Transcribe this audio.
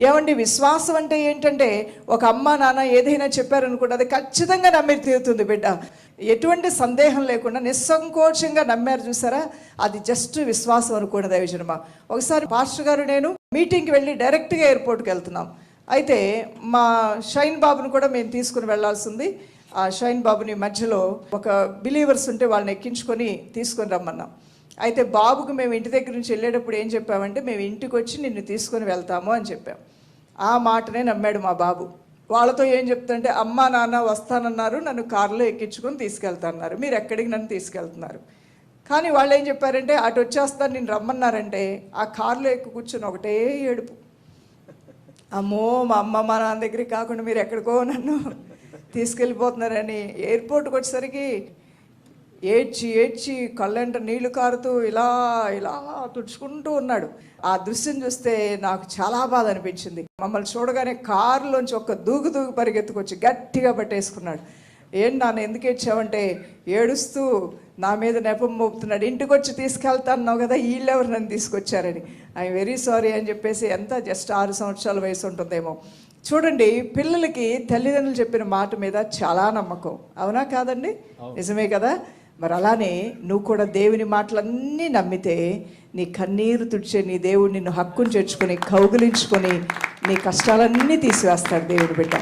ఏమండి, విశ్వాసం అంటే ఏంటంటే ఒక అమ్మ నాన్న ఏదైనా చెప్పారనుకోండి, అది ఖచ్చితంగా నమ్మి తీరుతుంది బిడ్డ. ఎటువంటి సందేహం లేకుండా నిస్సంకోచంగా నమ్మారు చూసారా, అది జస్ట్ విశ్వాసం అనుకోండి దైవజనమా. ఒకసారి పాస్టర్ గారు నేను మీటింగ్కి వెళ్ళి డైరెక్ట్గా ఎయిర్పోర్ట్కి వెళ్తున్నాం. అయితే మా షైన్ బాబుని కూడా మేము తీసుకుని వెళ్ళాల్సింది. ఆ షైన్ బాబుని మధ్యలో ఒక బిలీవర్స్ ఉంటే వాళ్ళని ఎక్కించుకొని తీసుకొని రమ్మన్నాం. అయితే బాబుకు మేము ఇంటి దగ్గర నుంచి వెళ్ళేటప్పుడు ఏం చెప్పామంటే, మేము ఇంటికి వచ్చి నిన్ను తీసుకొని వెళ్తాము అని చెప్పాం. ఆ మాటనే నమ్మాడు మా బాబు. వాళ్ళతో ఏం చెప్తుంటే, అమ్మ నాన్న వస్తానన్నారు, నన్ను కారులో ఎక్కించుకొని తీసుకెళ్తాన్నారు, మీరు ఎక్కడికి నన్ను తీసుకెళ్తున్నారు. కానీ వాళ్ళు ఏం చెప్పారంటే, అటు వచ్చేస్తాను నేను రమ్మన్నారంటే ఆ కారులో ఎక్కి కూర్చొని ఒకటే ఏడుపు. అమ్మో, మా అమ్మ మా నాన్న దగ్గరికి కాకుండా మీరు ఎక్కడికో నన్ను తీసుకెళ్ళిపోతున్నారని. ఎయిర్పోర్ట్కి వచ్చేసరికి ఏడ్చి ఏడ్చి కళ్ళంట నీళ్లు కారుతూ ఇలా ఇలా తుడుచుకుంటూ ఉన్నాడు. ఆ దృశ్యం చూస్తే నాకు చాలా బాధ అనిపించింది. మమ్మల్ని చూడగానే కారులోంచి ఒక దూకు పరిగెత్తుకొచ్చి గట్టిగా పట్టేసుకున్నాడు. ఏంటి నాన్న ఎందుకు ఏడ్చావంటే, ఏడుస్తూ నా మీద నెపం మోపుతున్నాడు. ఇంటికి వచ్చి తీసుకెళ్తాన్నావు కదా, వీళ్ళెవరు నన్ను తీసుకొచ్చారని. ఐఎమ్ వెరీ సారీ అని చెప్పేసి, ఎంత జస్ట్ 6 సంవత్సరాల వయసు ఉంటుందేమో. చూడండి, పిల్లలకి తల్లిదండ్రులు చెప్పిన మాట మీద చాలా నమ్మకం, అవునా కాదండి? నిజమే కదా. మరి అలానే నువ్వు కూడా దేవుని మాటలన్నీ నమ్మితే నీ కన్నీరు తుడిచే నీ దేవుడు నిన్ను హక్కును చేర్చుకొని కౌగిలించుకొని నీ కష్టాలన్నీ తీసివేస్తాడు దేవుడు బిడ్డ.